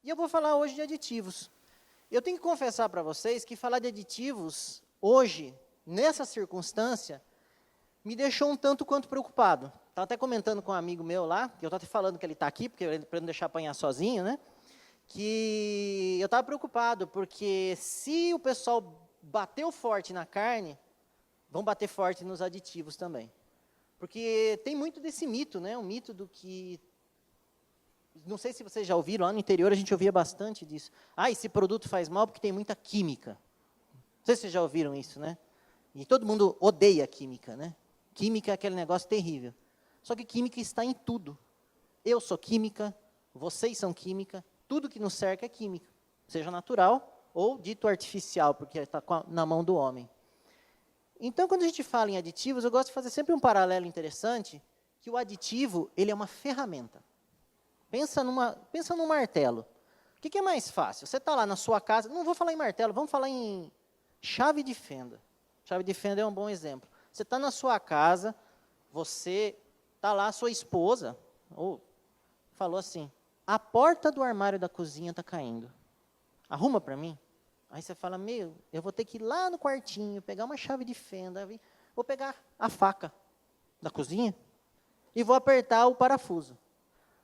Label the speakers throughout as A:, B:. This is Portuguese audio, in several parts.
A: E eu vou falar hoje de aditivos. Eu tenho que confessar para vocês que falar de aditivos, hoje, nessa circunstância, me deixou um tanto quanto preocupado. Estava até comentando com um amigo meu lá, que eu estou até falando que ele está aqui, para não deixar apanhar sozinho, né? Que eu estava preocupado, porque se o pessoal bateu forte na carne, vão bater forte nos aditivos também. Porque tem muito desse mito, né? O mito do que... Não sei se vocês já ouviram, lá no interior a gente ouvia bastante disso. Ah, esse produto faz mal porque tem muita química. Não sei se vocês já ouviram isso, né? E todo mundo odeia química, né? Química é aquele negócio terrível. Só que química está em tudo. Eu sou química, vocês são química, tudo que nos cerca é química. Seja natural ou dito artificial, porque está na mão do homem. Então, quando a gente fala em aditivos, eu gosto de fazer sempre um paralelo interessante, que o aditivo, ele é uma ferramenta. Pensa num martelo. O que é mais fácil? Você está lá na sua casa, não vou falar em martelo, vamos falar em chave de fenda. Chave de fenda é um bom exemplo. Você está na sua casa, você está lá, sua esposa, falou assim, a porta do armário da cozinha está caindo. Arruma para mim? Aí você fala, eu vou ter que ir lá no quartinho, pegar uma chave de fenda, vou pegar a faca da cozinha e vou apertar o parafuso.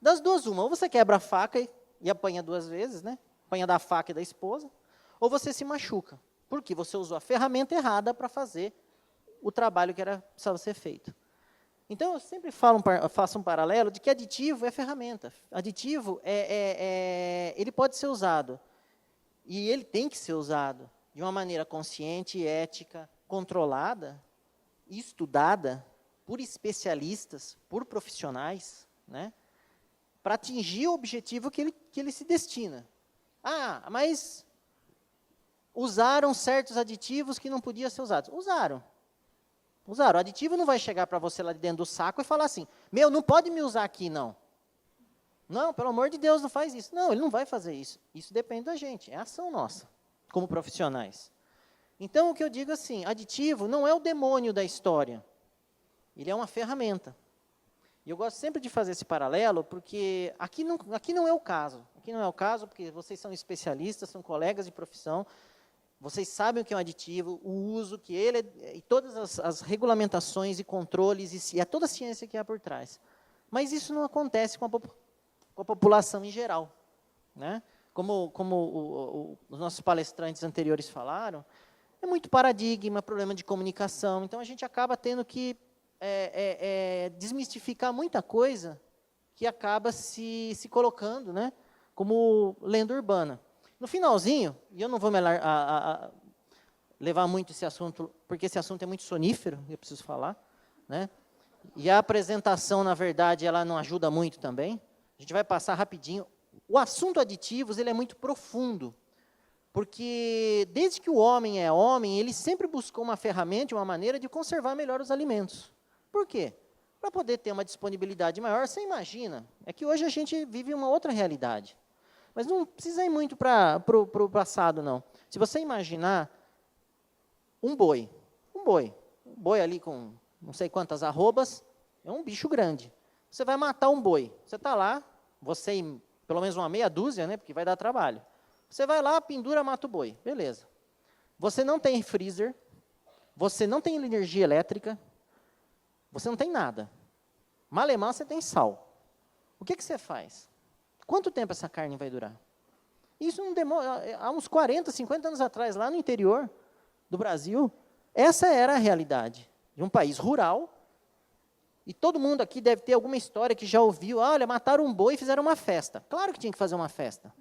A: Das duas, uma, ou você quebra a faca e apanha duas vezes, né? Apanha da faca e da esposa, ou você se machuca, porque você usou a ferramenta errada para fazer o trabalho que precisava ser feito. Então, eu sempre faço um paralelo de que aditivo é ferramenta. Aditivo, ele pode ser usado, e ele tem que ser usado de uma maneira consciente, ética, controlada, estudada por especialistas, por profissionais, né? Para atingir o objetivo que ele se destina. Ah, mas usaram certos aditivos que não podiam ser usados. Usaram. O aditivo não vai chegar para você lá de dentro do saco e falar assim, não pode me usar aqui, não. Não, pelo amor de Deus, não faz isso. Não, ele não vai fazer isso. Isso depende da gente, é ação nossa, como profissionais. Então, o que eu digo assim, aditivo não é o demônio da história. Ele é uma ferramenta. E eu gosto sempre de fazer esse paralelo, porque aqui não é o caso. Aqui não é o caso, porque vocês são especialistas, são colegas de profissão, vocês sabem o que é um aditivo, o uso que ele é, e todas as regulamentações e controles, e toda a ciência que há por trás. Mas isso não acontece com a população em geral. Né? Como os nossos palestrantes anteriores falaram, é muito paradigma, problema de comunicação, então a gente acaba tendo que desmistificar muita coisa que acaba se colocando, né, como lenda urbana. No finalzinho, e eu não vou me levar muito esse assunto, porque esse assunto é muito sonífero, eu preciso falar, né? E a apresentação, na verdade, ela não ajuda muito também. A gente vai passar rapidinho. O assunto aditivos, ele é muito profundo, porque desde que o homem é homem, ele sempre buscou uma ferramenta, uma maneira de conservar melhor os alimentos. Por quê? Para poder ter uma disponibilidade maior, você imagina, é que hoje a gente vive uma outra realidade. Mas não precisa ir muito para o passado, não. Se você imaginar um boi ali com não sei quantas arrobas, é um bicho grande. Você vai matar um boi, você está lá, você e pelo menos uma meia dúzia, né, porque vai dar trabalho. Você vai lá, pendura, mata o boi, beleza. Você não tem freezer, você não tem energia elétrica, você não tem nada. Malemar, você tem sal. O que você faz? Quanto tempo essa carne vai durar? Isso não demora. Há uns 40, 50 anos atrás, lá no interior do Brasil, essa era a realidade de um país rural. E todo mundo aqui deve ter alguma história que já ouviu, olha, mataram um boi e fizeram uma festa. Claro que tinha que fazer uma festa.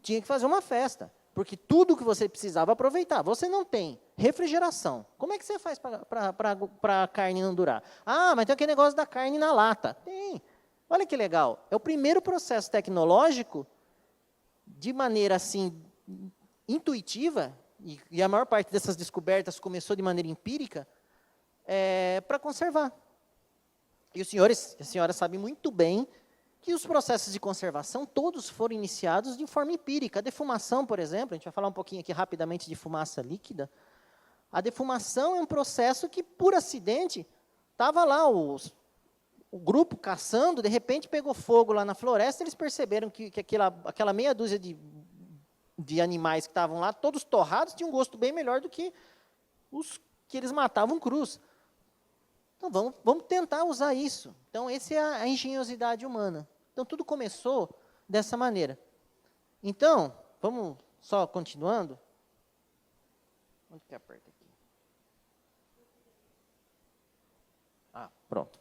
A: Tinha que fazer uma festa, porque tudo que você precisava aproveitar. Você não tem refrigeração. Como é que você faz para a carne não durar? Ah, mas tem aquele negócio da carne na lata. Tem. Olha que legal. É o primeiro processo tecnológico, de maneira assim, intuitiva, e a maior parte dessas descobertas começou de maneira empírica, para conservar. E os senhores e a senhora sabem muito bem que os processos de conservação todos foram iniciados de forma empírica. A defumação, por exemplo, a gente vai falar um pouquinho aqui rapidamente de fumaça líquida. A defumação é um processo que, por acidente, estava lá o grupo caçando, de repente pegou fogo lá na floresta, eles perceberam que aquela meia dúzia de animais que estavam lá, todos torrados, tinham um gosto bem melhor do que os que eles matavam crus. Então, vamos tentar usar isso. Então, essa é a engenhosidade humana. Então, tudo começou dessa maneira. Então, vamos só continuando. Onde que aperta aqui? Pronto.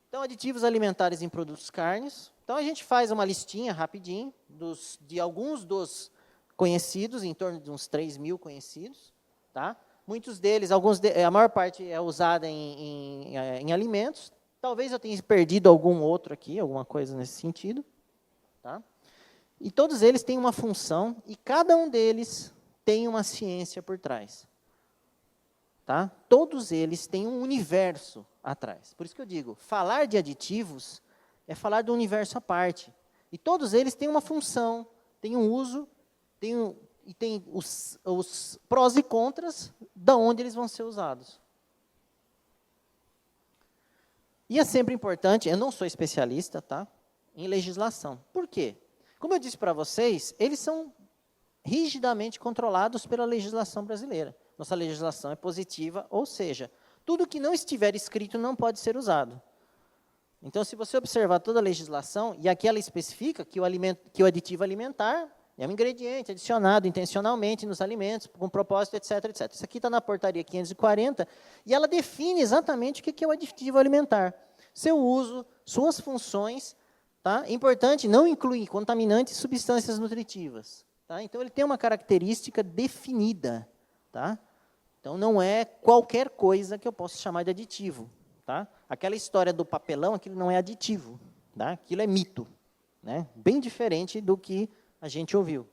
A: Então, aditivos alimentares em produtos carnes. Então, a gente faz uma listinha rapidinho de alguns dos conhecidos, em torno de uns 3.000 conhecidos. Tá? Muitos deles, a maior parte é usada em alimentos. Talvez eu tenha perdido algum outro aqui, alguma coisa nesse sentido. Tá? E todos eles têm uma função, e cada um deles tem uma ciência por trás. Tá? Todos eles têm um universo atrás. Por isso que eu digo, falar de aditivos é falar de um universo à parte. E todos eles têm uma função, têm um uso, e tem os prós e contras de onde eles vão ser usados. E é sempre importante, eu não sou especialista, tá, em legislação. Por quê? Como eu disse para vocês, eles são rigidamente controlados pela legislação brasileira. Nossa legislação é positiva, ou seja, tudo que não estiver escrito não pode ser usado. Então, se você observar toda a legislação, e aqui ela especifica que o aditivo alimentar é um ingrediente adicionado intencionalmente nos alimentos, com propósito, etc, etc. Isso aqui está na portaria 540, e ela define exatamente o que é o aditivo alimentar. Seu uso, suas funções, tá? É importante, não inclui contaminantes e substâncias nutritivas. Tá? Então, ele tem uma característica definida. Tá? Então, não é qualquer coisa que eu possa chamar de aditivo. Tá? Aquela história do papelão, aquilo não é aditivo. Tá? Aquilo é mito. Né? Bem diferente do que a gente ouviu.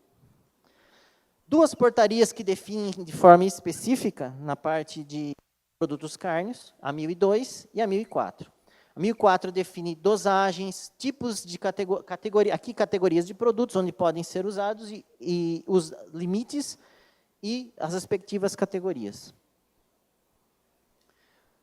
A: Duas portarias que definem de forma específica, na parte de produtos carnes, a 1002 e a 1004. A 1004 define dosagens, tipos de categorias de produtos, onde podem ser usados, e os limites e as respectivas categorias.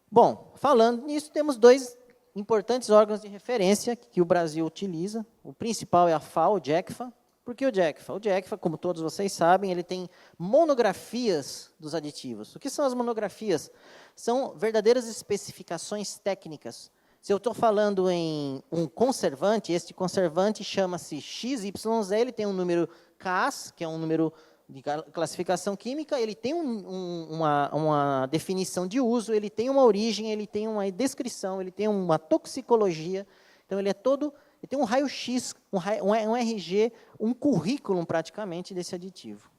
A: Bom, falando nisso, temos dois importantes órgãos de referência que o Brasil utiliza. O principal é a FAO, o JECFA. Por que o JECFA? O JECFA, como todos vocês sabem, ele tem monografias dos aditivos. O que são as monografias? São verdadeiras especificações técnicas. Se eu estou falando em um conservante, este conservante chama-se XYZ, ele tem um número CAS, que é um número de classificação química, ele tem uma definição de uso, ele tem uma origem, ele tem uma descrição, ele tem uma toxicologia. Então, ele tem um raio-x, um RG, um currículo praticamente desse aditivo.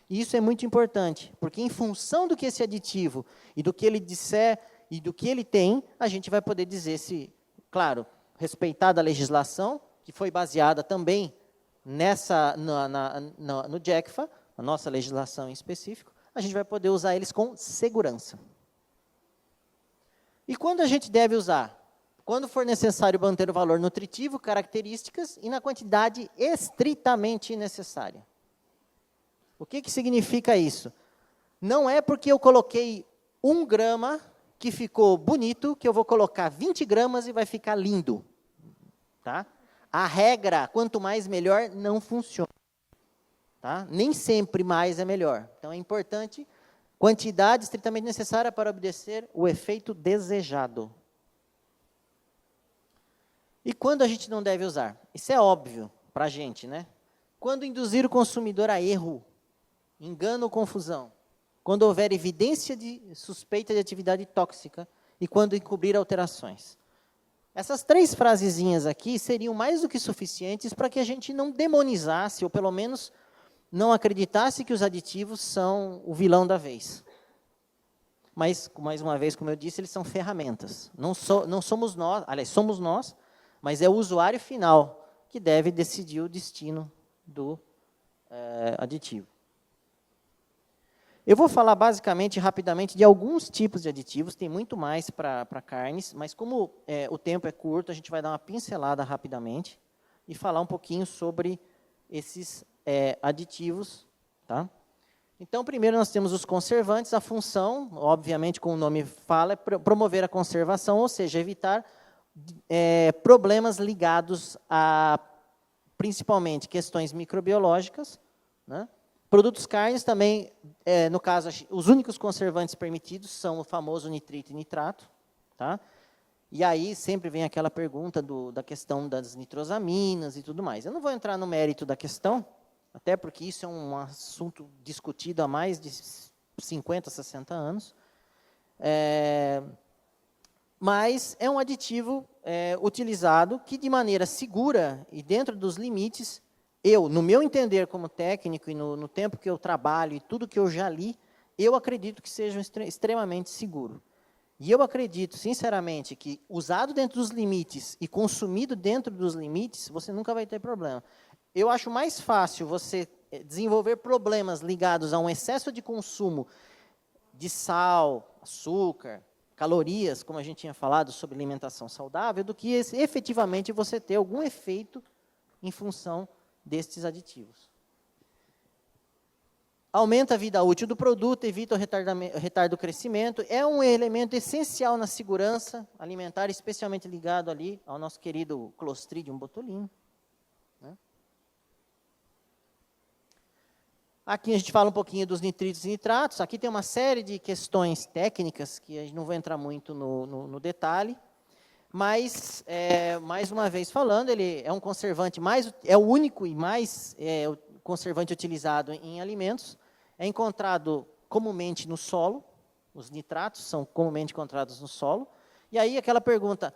A: E isso é muito importante, porque em função do que esse aditivo e do que ele disser e do que ele tem, a gente vai poder dizer se, claro, respeitada a legislação, que foi baseada também no JECFA, a nossa legislação em específico, a gente vai poder usar eles com segurança. E quando a gente deve usar? Quando for necessário manter o valor nutritivo, características e na quantidade estritamente necessária. O que significa isso? Não é porque eu coloquei 1 grama que ficou bonito, que eu vou colocar 20 gramas e vai ficar lindo. Tá? A regra, quanto mais melhor, não funciona. Tá? Nem sempre mais é melhor. Então, é importante, quantidade estritamente necessária para obter o efeito desejado. E quando a gente não deve usar? Isso é óbvio para a gente, né? Quando induzir o consumidor a erro, engano ou confusão. Quando houver evidência de suspeita de atividade tóxica e quando encobrir alterações. Essas 3 frasezinhas aqui seriam mais do que suficientes para que a gente não demonizasse, ou pelo menos não acreditasse que os aditivos são o vilão da vez. Mas, mais uma vez, como eu disse, eles são ferramentas. Não somos nós, aliás, somos nós, mas é o usuário final que deve decidir o destino do aditivo. Eu vou falar basicamente, rapidamente, de alguns tipos de aditivos, tem muito mais para carnes, mas como o tempo é curto, a gente vai dar uma pincelada rapidamente e falar um pouquinho sobre esses aditivos. Tá? Então, primeiro nós temos os conservantes, a função, obviamente, como o nome fala, é promover a conservação, ou seja, evitar problemas ligados a, principalmente, questões microbiológicas, né? Produtos carnes também, no caso, os únicos conservantes permitidos são o famoso nitrito e nitrato. Tá? E aí sempre vem aquela pergunta da questão das nitrosaminas e tudo mais. Eu não vou entrar no mérito da questão, até porque isso é um assunto discutido há mais de 50, 60 anos. Mas é um aditivo utilizado que, de maneira segura e dentro dos limites, no meu entender como técnico e no tempo que eu trabalho e tudo que eu já li, eu acredito que seja extremamente seguro. E eu acredito, sinceramente, que usado dentro dos limites e consumido dentro dos limites, você nunca vai ter problema. Eu acho mais fácil você desenvolver problemas ligados a um excesso de consumo de sal, açúcar, calorias, como a gente tinha falado sobre alimentação saudável, do que efetivamente você ter algum efeito em função destes aditivos. Aumenta a vida útil do produto, evita o retardo do crescimento, é um elemento essencial na segurança alimentar, especialmente ligado ali ao nosso querido Clostridium botulinum. Né? Aqui a gente fala um pouquinho dos nitritos e nitratos, aqui tem uma série de questões técnicas, que a gente não vai entrar muito no detalhe, mas, mais uma vez falando, ele é um conservante é o único e mais conservante utilizado em alimentos, é encontrado comumente no solo, os nitratos são comumente encontrados no solo, e aí aquela pergunta,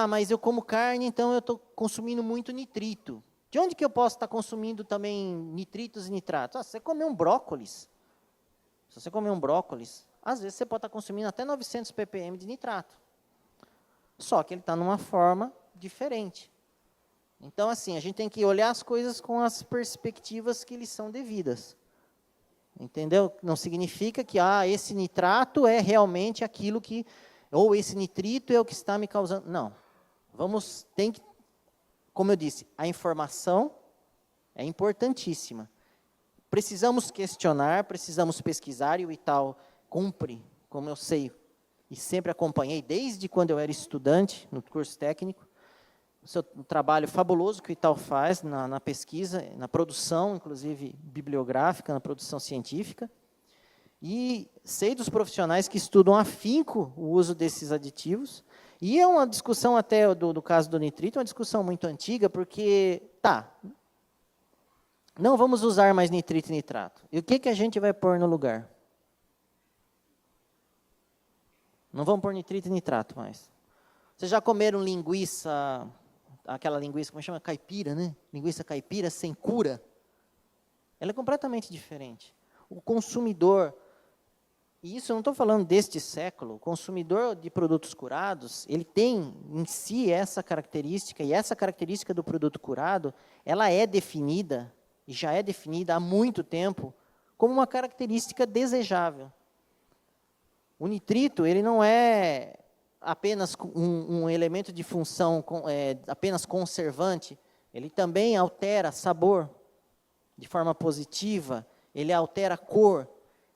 A: mas eu como carne, então eu estou consumindo muito nitrito. De onde que eu posso estar consumindo também nitritos e nitratos? Se você comer um brócolis, às vezes você pode estar consumindo até 900 ppm de nitrato. Só que ele está numa forma diferente. Então, assim, a gente tem que olhar as coisas com as perspectivas que lhes são devidas. Entendeu? Não significa que esse nitrato é realmente aquilo que, ou esse nitrito é o que está me causando. Não. Como eu disse, a informação é importantíssima. Precisamos questionar, precisamos pesquisar, e o ITAL cumpre, como eu sei, e sempre acompanhei, desde quando eu era estudante, no curso técnico, o trabalho fabuloso que o ITAL faz na pesquisa, na produção, inclusive bibliográfica, na produção científica, e sei dos profissionais que estudam afinco o uso desses aditivos, e é uma discussão até do caso do nitrito, uma discussão muito antiga, porque, não vamos usar mais nitrito e nitrato, e o que a gente vai pôr no lugar? Não vamos pôr nitrito e nitrato mais. Vocês já comeram linguiça, aquela linguiça, como chama? Caipira, né? Linguiça caipira sem cura? Ela é completamente diferente. O consumidor, e isso eu não estou falando deste século, o consumidor de produtos curados, ele tem em si essa característica, e essa característica do produto curado, ela é definida, e já é definida há muito tempo, como uma característica desejável. O nitrito, ele não é apenas um elemento de função apenas conservante, ele também altera sabor de forma positiva, ele altera cor,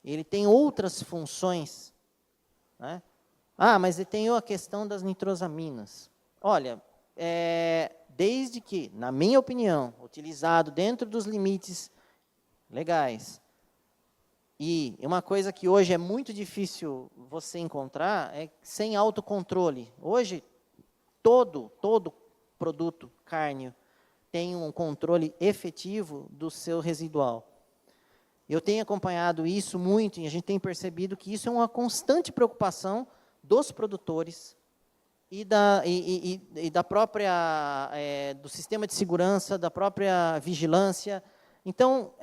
A: ele tem outras funções. Né? Mas ele tem a questão das nitrosaminas. Olha, desde que, na minha opinião, utilizado dentro dos limites legais, e uma coisa que hoje é muito difícil você encontrar é sem autocontrole. Hoje, todo produto carne tem um controle efetivo do seu residual. Eu tenho acompanhado isso muito e a gente tem percebido que isso é uma constante preocupação dos produtores e da própria, do sistema de segurança, da própria vigilância. Então,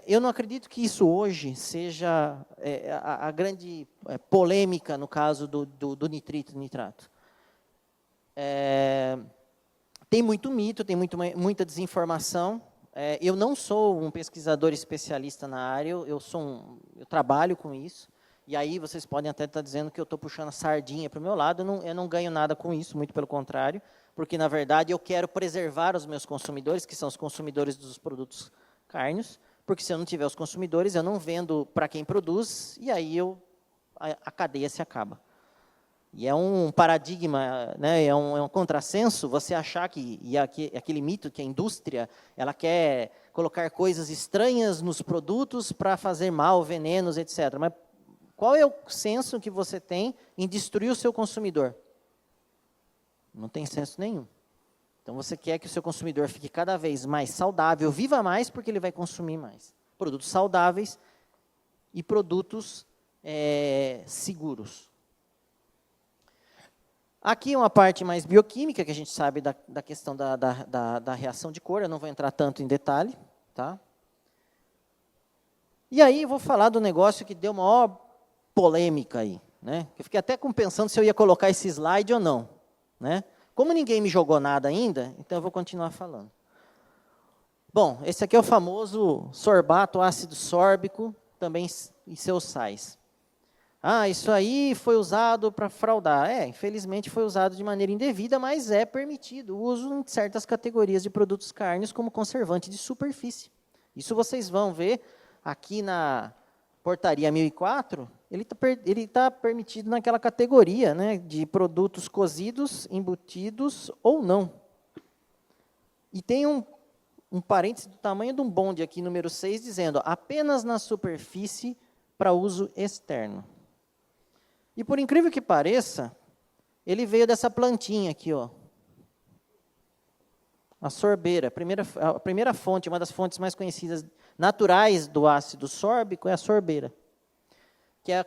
A: eu não acredito que isso hoje seja a grande polêmica no caso do nitrito e nitrato. Tem muito mito, tem muita desinformação, eu não sou um pesquisador especialista na área, eu trabalho com isso, e aí vocês podem até estar dizendo que eu estou puxando a sardinha para o meu lado, eu não ganho nada com isso, muito pelo contrário, porque, na verdade, eu quero preservar os meus consumidores, que são os consumidores dos produtos cárneos, porque se eu não tiver os consumidores, eu não vendo para quem produz, e aí a cadeia se acaba. E é um paradigma, né, é um contrassenso você achar aquele mito que a indústria ela quer colocar coisas estranhas nos produtos para fazer mal, venenos, etc. Mas qual é o senso que você tem em destruir o seu consumidor? Não tem senso nenhum. Então, você quer que o seu consumidor fique cada vez mais saudável, viva mais, porque ele vai consumir mais. Produtos saudáveis e produtos seguros. Aqui uma parte mais bioquímica, que a gente sabe da questão da reação de cor, eu não vou entrar tanto em detalhe. Tá? E aí, eu vou falar do negócio que deu maior polêmica aí. Né? Eu fiquei até pensando se eu ia colocar esse slide ou não. Né? Como ninguém me jogou nada ainda, então eu vou continuar falando. Bom, esse aqui é o famoso sorbato ácido sórbico, também e seus sais. Isso aí foi usado para fraudar. Infelizmente foi usado de maneira indevida, mas é permitido o uso em certas categorias de produtos cárneos como conservante de superfície. Isso vocês vão ver aqui na portaria 1004, ele tá permitido naquela categoria, né, de produtos cozidos, embutidos ou não. E tem um parêntese do tamanho de um bonde aqui, número 6, dizendo apenas na superfície para uso externo. E por incrível que pareça, ele veio dessa plantinha aqui, ó. A sorbeira, a primeira fonte, uma das fontes mais conhecidas naturais do ácido sórbico é a sorbeira. Que é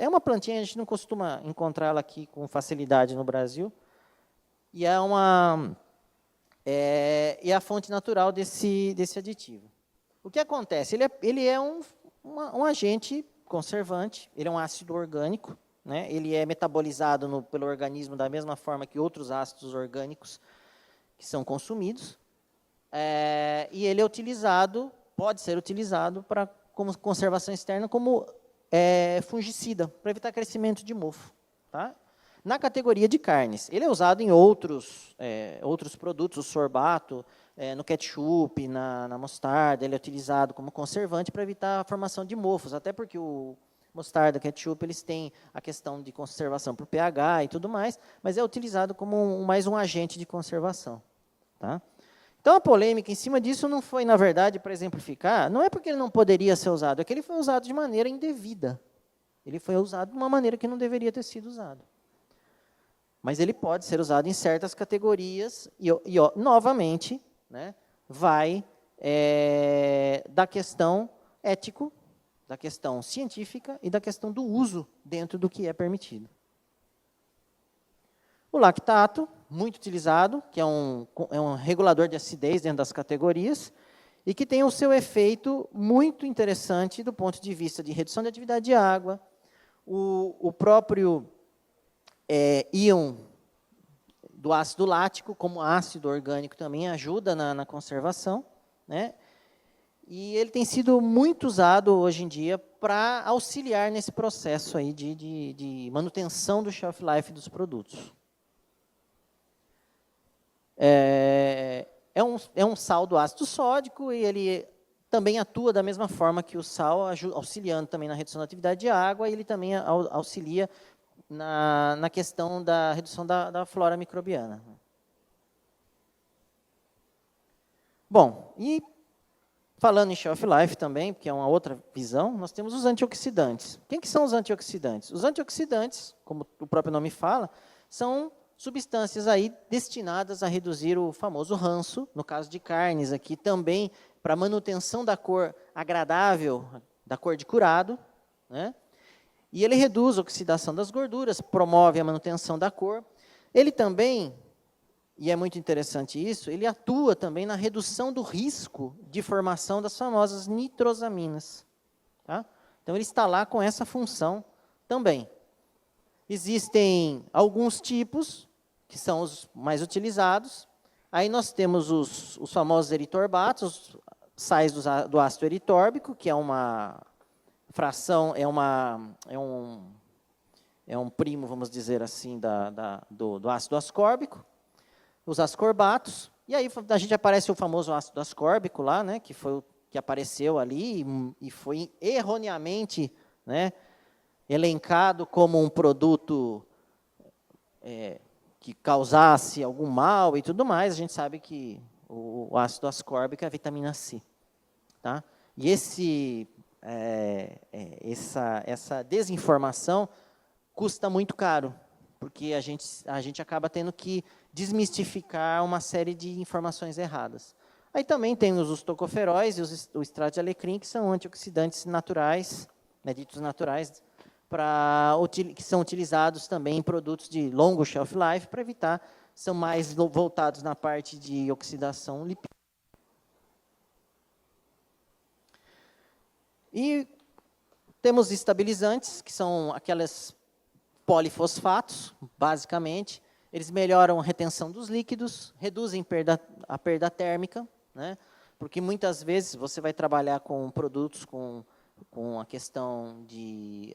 A: uma plantinha, a gente não costuma encontrá-la aqui com facilidade no Brasil. E é a fonte natural desse aditivo. O que acontece? Ele é um agente conservante, ele é um ácido orgânico, né? Ele é metabolizado pelo organismo da mesma forma que outros ácidos orgânicos que são consumidos. E ele pode ser utilizado como conservação externa, como fungicida, para evitar crescimento de mofo. Tá? Na categoria de carnes, ele é usado em outros produtos, o sorbato, no ketchup, na mostarda, ele é utilizado como conservante para evitar a formação de mofos, até porque o mostarda, ketchup, eles têm a questão de conservação por pH e tudo mais, mas é utilizado como mais um agente de conservação. Tá? Então, a polêmica em cima disso não foi, na verdade, para exemplificar, não é porque ele não poderia ser usado, é que ele foi usado de maneira indevida. Ele foi usado de uma maneira que não deveria ter sido usado. Mas ele pode ser usado em certas categorias e novamente, né, vai da questão ético, da questão científica e da questão do uso dentro do que é permitido. O lactato, muito utilizado, que é um regulador de acidez dentro das categorias, e que tem o seu efeito muito interessante do ponto de vista de redução de atividade de água, o próprio íon do ácido lático, como ácido orgânico, também ajuda na conservação, né? E ele tem sido muito usado hoje em dia para auxiliar nesse processo aí de manutenção do shelf life dos produtos. É um sal do ácido sódico e ele também atua da mesma forma que o sal, auxiliando também na redução da atividade de água, e ele também auxilia na questão da redução da flora microbiana. Bom, e falando em shelf life também, porque é uma outra visão, nós temos os antioxidantes. Quem que são os antioxidantes? Os antioxidantes, como o próprio nome fala, são substâncias aí destinadas a reduzir o famoso ranço, no caso de carnes aqui também, para manutenção da cor agradável, da cor de curado, né? E ele reduz a oxidação das gorduras, promove a manutenção da cor. Ele também, e é muito interessante isso, ele atua também na redução do risco de formação das famosas nitrosaminas. Tá? Então, ele está lá com essa função também. Existem alguns tipos, que são os mais utilizados. Aí nós temos os famosos eritorbatos, sais do ácido eritórbico, que é uma fração, é um primo, vamos dizer assim, do ácido ascórbico, os ascorbatos, e aí a gente aparece o famoso ácido ascórbico lá, né, que foi o que apareceu ali e foi erroneamente, né, elencado como um produto que causasse algum mal e tudo mais. A gente sabe que o ácido ascórbico é a vitamina C. Tá? E essa desinformação custa muito caro, porque a gente acaba tendo que desmistificar uma série de informações erradas. Aí também temos os tocoferóis e o extrato de alecrim, que são antioxidantes naturais, né, ditos naturais, que são utilizados também em produtos de longo shelf life, para evitar, são mais voltados na parte de oxidação lipídica. E temos estabilizantes, que são aqueles polifosfatos, basicamente. Eles melhoram a retenção dos líquidos, reduzem a perda térmica, né? Porque muitas vezes você vai trabalhar com produtos com a questão de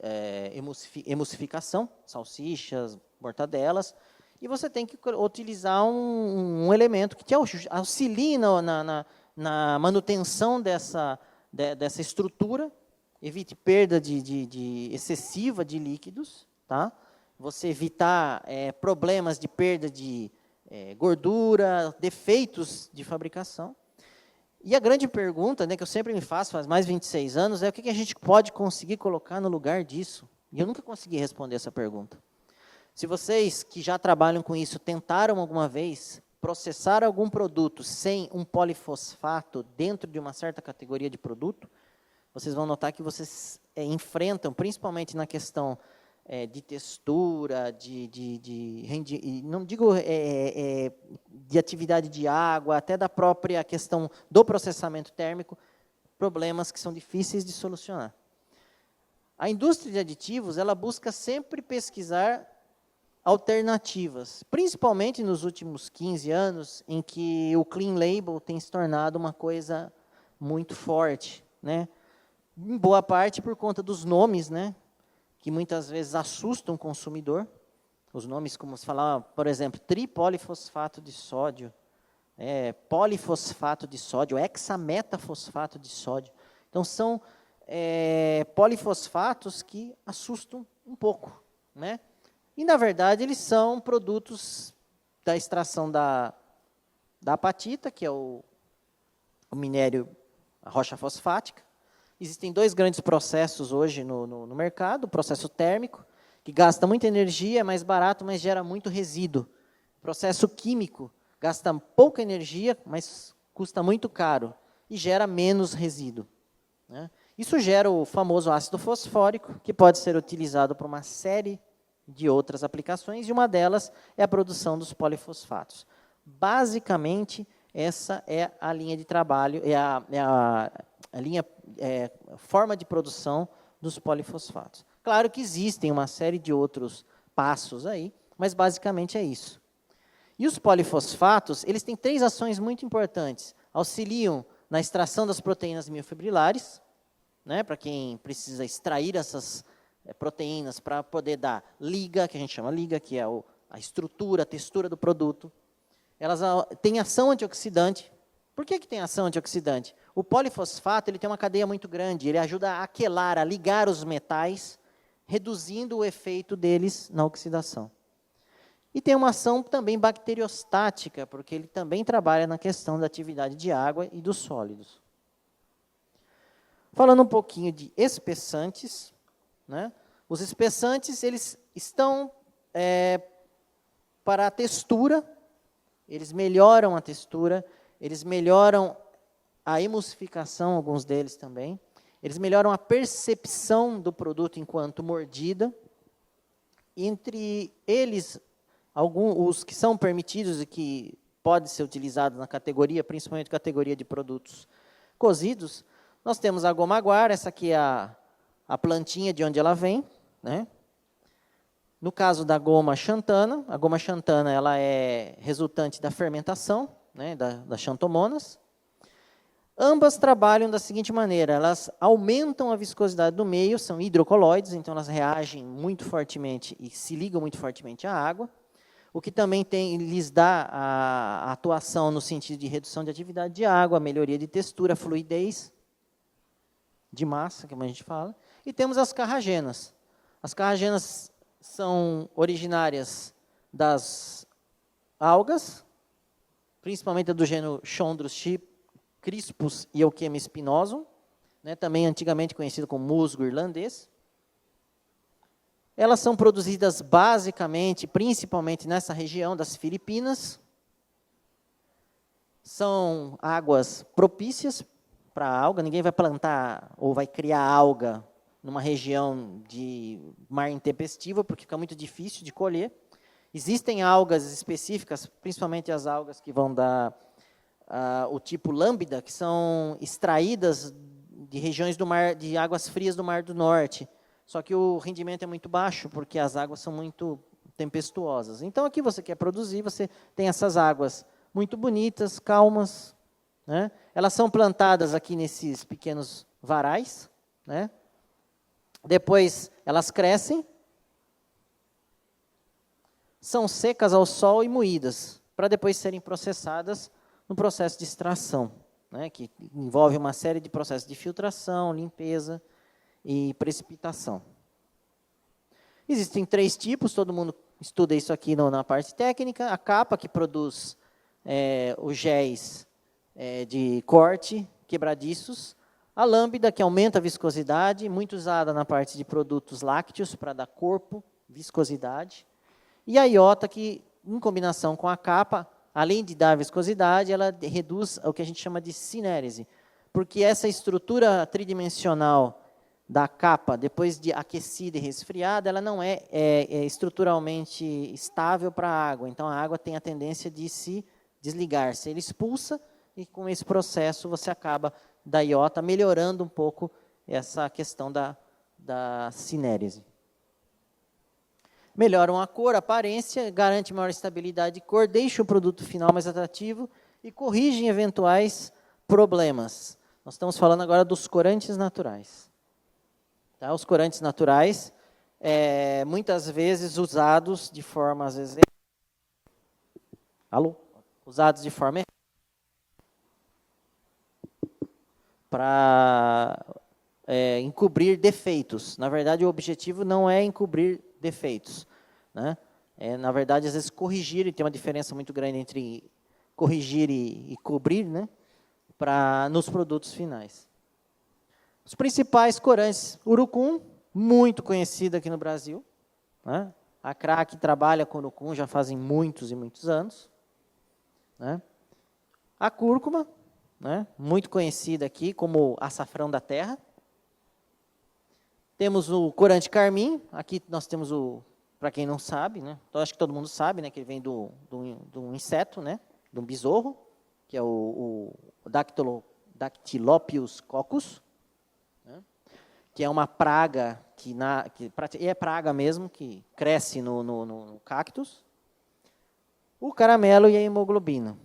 A: emulsificação, salsichas, mortadelas, e você tem que utilizar um elemento que te auxilie na manutenção dessa estrutura, evite perda excessiva de líquidos, tá? Você evitar problemas de perda de gordura, defeitos de fabricação. E a grande pergunta, né, que eu sempre me faço, faz mais de 26 anos, é o que a gente pode conseguir colocar no lugar disso? E eu nunca consegui responder essa pergunta. Se vocês que já trabalham com isso tentaram alguma vez processar algum produto sem um polifosfato dentro de uma certa categoria de produto, vocês vão notar que vocês enfrentam, principalmente na questão de textura, não digo de atividade de água, até da própria questão do processamento térmico, problemas que são difíceis de solucionar. A indústria de aditivos, ela busca sempre pesquisar alternativas, principalmente nos últimos 15 anos, em que o clean label tem se tornado uma coisa muito forte, né? Em boa parte por conta dos nomes, né, que muitas vezes assustam o consumidor. Os nomes, como se falava, por exemplo, tripolifosfato de sódio, polifosfato de sódio, hexametafosfato de sódio. Então, são polifosfatos que assustam um pouco, né? E, na verdade, eles são produtos da extração da apatita, que é o minério, a rocha fosfática. Existem dois grandes processos hoje no mercado, o processo térmico, que gasta muita energia, é mais barato, mas gera muito resíduo. O processo químico gasta pouca energia, mas custa muito caro e gera menos resíduo, né? Isso gera o famoso ácido fosfórico, que pode ser utilizado para uma série de outras aplicações, e uma delas é a produção dos polifosfatos. Basicamente, essa é a linha de trabalho, forma de produção dos polifosfatos. Claro que existem uma série de outros passos aí, mas basicamente é isso. E os polifosfatos, eles têm 3 ações muito importantes. Auxiliam na extração das proteínas miofibrilares, né, para quem precisa extrair essas proteínas para poder dar liga, que a gente chama liga, que é a estrutura, a textura do produto. Elas têm ação antioxidante. Por que tem ação antioxidante? O polifosfato ele tem uma cadeia muito grande, ele ajuda a aquelar, a ligar os metais, reduzindo o efeito deles na oxidação. E tem uma ação também bacteriostática, porque ele também trabalha na questão da atividade de água e dos sólidos. Falando um pouquinho de espessantes, né? Os espessantes, eles estão para a textura, eles melhoram a textura, eles melhoram a emulsificação, alguns deles também, eles melhoram a percepção do produto enquanto mordida. Entre eles, os que são permitidos e que podem ser utilizados na categoria, principalmente categoria de produtos cozidos, nós temos a goma aguar, essa aqui é a plantinha de onde ela vem, né? No caso da goma xantana, a goma xantana ela é resultante da fermentação, né, das xantomonas. Ambas trabalham da seguinte maneira, elas aumentam a viscosidade do meio, são hidrocoloides, então elas reagem muito fortemente e se ligam muito fortemente à água, o que também lhes dá a atuação no sentido de redução de atividade de água, melhoria de textura, fluidez, de massa, como a gente fala. E temos as carragenas. As carragenas são originárias das algas, principalmente do gênero Chondrus crispus e Euchema spinosum, né, também antigamente conhecido como musgo irlandês. Elas são produzidas basicamente, principalmente nessa região das Filipinas. São águas propícias para a alga, ninguém vai plantar ou vai criar alga numa região de mar intempestivo, porque fica muito difícil de colher. Existem algas específicas, principalmente as algas que vão dar o tipo lambda, que são extraídas de regiões do mar, de águas frias do Mar do Norte. Só que o rendimento é muito baixo, porque as águas são muito tempestuosas. Então, aqui você quer produzir, você tem essas águas muito bonitas, calmas, né? Elas são plantadas aqui nesses pequenos varais, né? Depois, elas crescem, são secas ao sol e moídas, para depois serem processadas no processo de extração, né, que envolve uma série de processos de filtração, limpeza e precipitação. Existem 3 tipos, todo mundo estuda isso aqui na parte técnica. A capa, que produz os géis de corte, quebradiços. A lambda, que aumenta a viscosidade, muito usada na parte de produtos lácteos, para dar corpo, viscosidade. E a iota, que, em combinação com a capa, além de dar viscosidade, ela reduz o que a gente chama de cinérese, porque essa estrutura tridimensional da capa, depois de aquecida e resfriada, ela não é estruturalmente estável para a água, então a água tem a tendência de se desligar, ele expulsa, e com esse processo você acaba, da iota, melhorando um pouco essa questão da cinérese. Melhoram a cor, a aparência, garante maior estabilidade de cor, deixa o produto final mais atrativo e corrigem eventuais problemas. Nós estamos falando agora dos corantes naturais. Tá? Os corantes naturais, muitas vezes usados de forma, às vezes, usados de forma para encobrir defeitos. Na verdade, o objetivo não é encobrir defeitos, né? Na verdade, às vezes, corrigir, e tem uma diferença muito grande entre corrigir e cobrir, né? Nos produtos finais. Os principais corantes, urucum, muito conhecido aqui no Brasil, né? A CRAC trabalha com urucum já fazem muitos e muitos anos, né? A cúrcuma, né? Muito conhecida aqui como açafrão da terra. Temos o corante carmim, aqui nós temos para quem não sabe, né? Então acho que todo mundo sabe, né, que ele vem do inseto, né, de um besouro, que é o Dactylopius coccus, né, que é uma praga, e é praga mesmo, que cresce no cactus. O caramelo e a hemoglobina.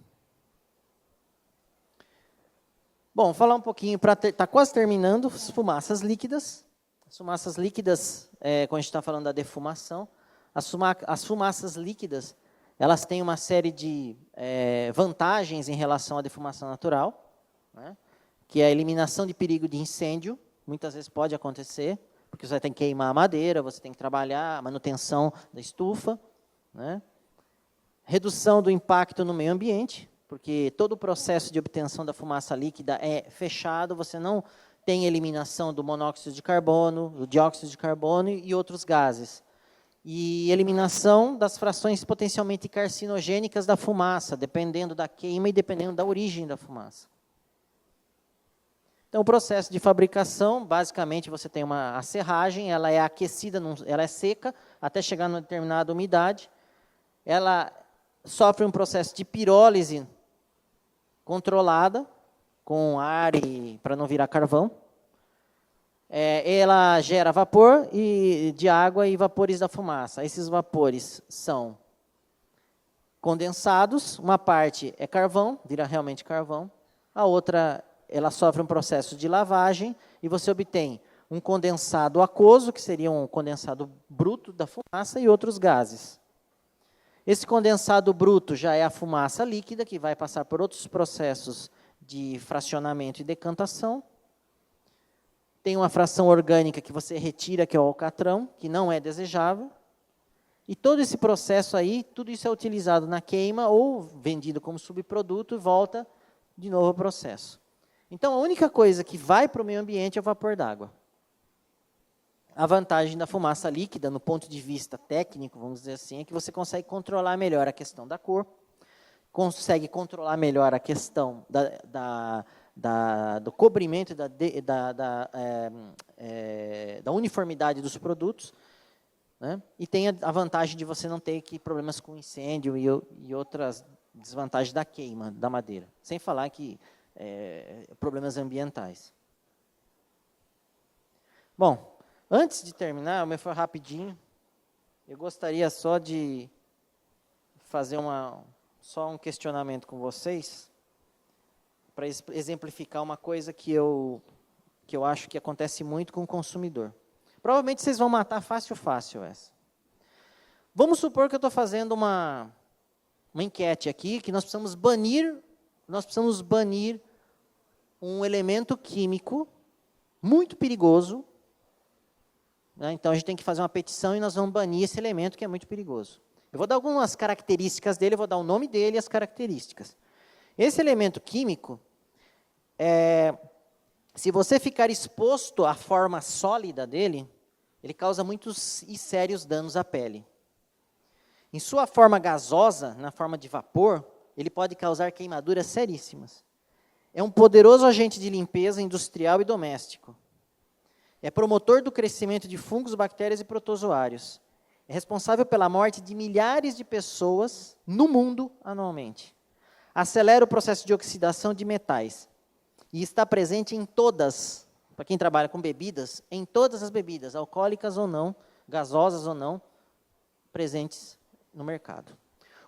A: Bom, falar um pouquinho, está quase terminando, as fumaças líquidas. As fumaças líquidas, quando a gente está falando da defumação, as fumaças líquidas, elas têm uma série de vantagens em relação à defumação natural, né, que é a eliminação de perigo de incêndio, muitas vezes pode acontecer, porque você tem que queimar a madeira, você tem que trabalhar a manutenção da estufa, né, redução do impacto no meio ambiente, porque todo o processo de obtenção da fumaça líquida é fechado, você não tem eliminação do monóxido de carbono, do dióxido de carbono e outros gases. E eliminação das frações potencialmente carcinogênicas da fumaça, dependendo da queima e dependendo da origem da fumaça. Então, o processo de fabricação, basicamente, você tem a serragem, ela é aquecida, ela é seca, até chegar numa determinada umidade. Ela sofre um processo de pirólise controlada, com ar para não virar carvão. Ela gera vapor de água e vapores da fumaça. Esses vapores são condensados, uma parte é carvão, vira realmente carvão, a outra ela sofre um processo de lavagem e você obtém um condensado aquoso, que seria um condensado bruto da fumaça, e outros gases. Esse condensado bruto já é a fumaça líquida, que vai passar por outros processos de fracionamento e decantação. Tem uma fração orgânica que você retira, que é o alcatrão, que não é desejável. E todo esse processo aí, tudo isso é utilizado na queima ou vendido como subproduto e volta de novo ao processo. Então, a única coisa que vai para o meio ambiente é o vapor d'água. A vantagem da fumaça líquida, no ponto de vista técnico, vamos dizer assim, é que você consegue controlar melhor a questão da cor, consegue controlar melhor a questão do cobrimento e da uniformidade dos produtos, né? E tem a vantagem de você não ter problemas com incêndio e outras desvantagens da queima da madeira, sem falar que problemas ambientais. Bom, antes de terminar, o meu foi rapidinho, eu gostaria só de fazer só um questionamento com vocês, para exemplificar uma coisa que eu acho que acontece muito com o consumidor. Provavelmente vocês vão matar fácil essa. Vamos supor que eu estou fazendo uma enquete aqui, que nós precisamos banir um elemento químico muito perigoso, né? Então, a gente tem que fazer uma petição e nós vamos banir esse elemento que é muito perigoso. Eu vou dar algumas características dele, eu vou dar o nome dele e as características. Esse elemento químico, se você ficar exposto à forma sólida dele, ele causa muitos e sérios danos à pele. Em sua forma gasosa, na forma de vapor, ele pode causar queimaduras seríssimas. É um poderoso agente de limpeza industrial e doméstico. É promotor do crescimento de fungos, bactérias e protozoários. É responsável pela morte de milhares de pessoas no mundo anualmente. Acelera o processo de oxidação de metais. E está presente em todas, para quem trabalha com bebidas, em todas as bebidas, alcoólicas ou não, gasosas ou não, presentes no mercado.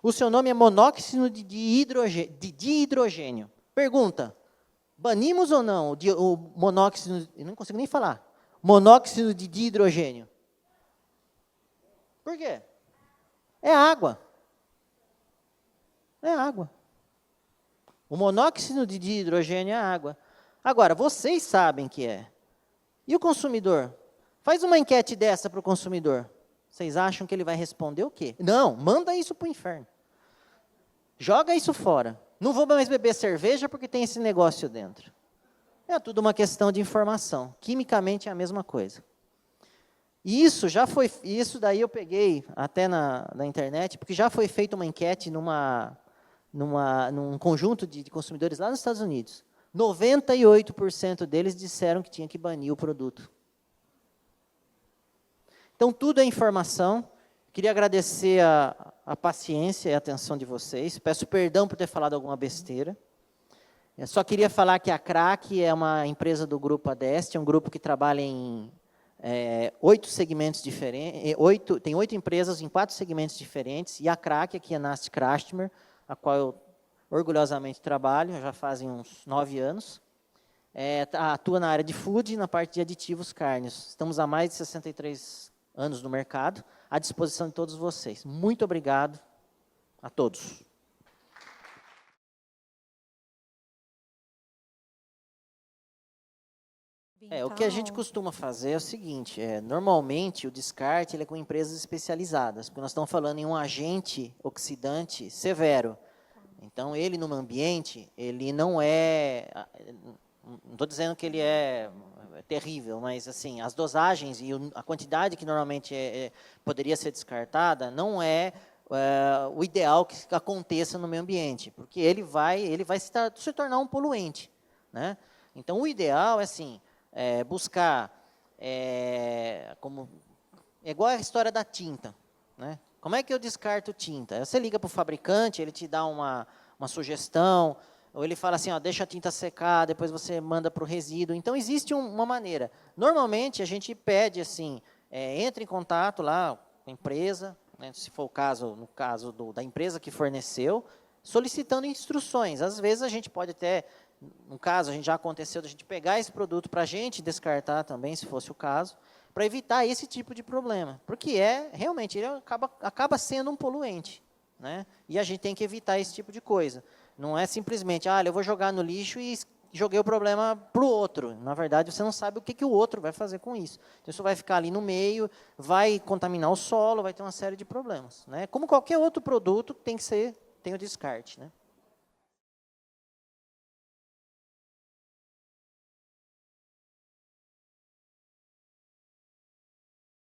A: O seu nome é monóxido de dihidrogênio. Pergunta, banimos ou não o monóxido, eu não consigo nem falar, monóxido de dihidrogênio? Por quê? É água. É água. O monóxido de dihidrogênio é água. Agora, vocês sabem que é. E o consumidor? Faz uma enquete dessa para o consumidor. Vocês acham que ele vai responder o quê? Não, manda isso para o inferno. Joga isso fora. Não vou mais beber cerveja porque tem esse negócio dentro. É tudo uma questão de informação. Quimicamente é a mesma coisa. E isso daí eu peguei até na internet, porque já foi feita uma enquete num conjunto de consumidores lá nos Estados Unidos. 98% deles disseram que tinha que banir o produto. Então, tudo é informação. Queria agradecer a paciência e a atenção de vocês. Peço perdão por ter falado alguma besteira. Eu só queria falar que a CRAC é uma empresa do Grupo Adeste, é um grupo que trabalha em 8 segmentos diferentes, tem 8 empresas em 4 segmentos diferentes, e a CRAC, aqui é a Nast Craftsmer, a qual eu orgulhosamente trabalho, já fazem uns 9 anos, atua na área de food e na parte de aditivos cárneos. Estamos há mais de 63 anos no mercado, à disposição de todos vocês. Muito obrigado a todos. O que a gente costuma fazer é o seguinte, normalmente o descarte ele é com empresas especializadas, porque nós estamos falando em um agente oxidante severo. Então, ele no ambiente, ele não não estou dizendo que ele é terrível, mas assim, as dosagens e a quantidade que normalmente poderia ser descartada não é o ideal que aconteça no meio ambiente, porque ele vai se tornar um poluente, né? Então, o ideal é assim, buscar, é igual a história da tinta, né? Como é que eu descarto tinta? Você liga para o fabricante, ele te dá uma sugestão, ou ele fala assim, ó, deixa a tinta secar, depois você manda para o resíduo. Então, existe uma maneira. Normalmente, a gente pede assim, entre em contato lá com a empresa, né, se for o caso, no caso da empresa que forneceu, solicitando instruções. Às vezes, a gente pode até no caso, a gente já aconteceu da gente pegar esse produto para a gente descartar também, se fosse o caso, para evitar esse tipo de problema. Porque realmente, ele acaba sendo um poluente. Né? E a gente tem que evitar esse tipo de coisa. Não é simplesmente, eu vou jogar no lixo e joguei o problema para o outro. Na verdade, você não sabe o que o outro vai fazer com isso. Então, isso vai ficar ali no meio, vai contaminar o solo, vai ter uma série de problemas. Né? Como qualquer outro produto, tem o descarte. Né?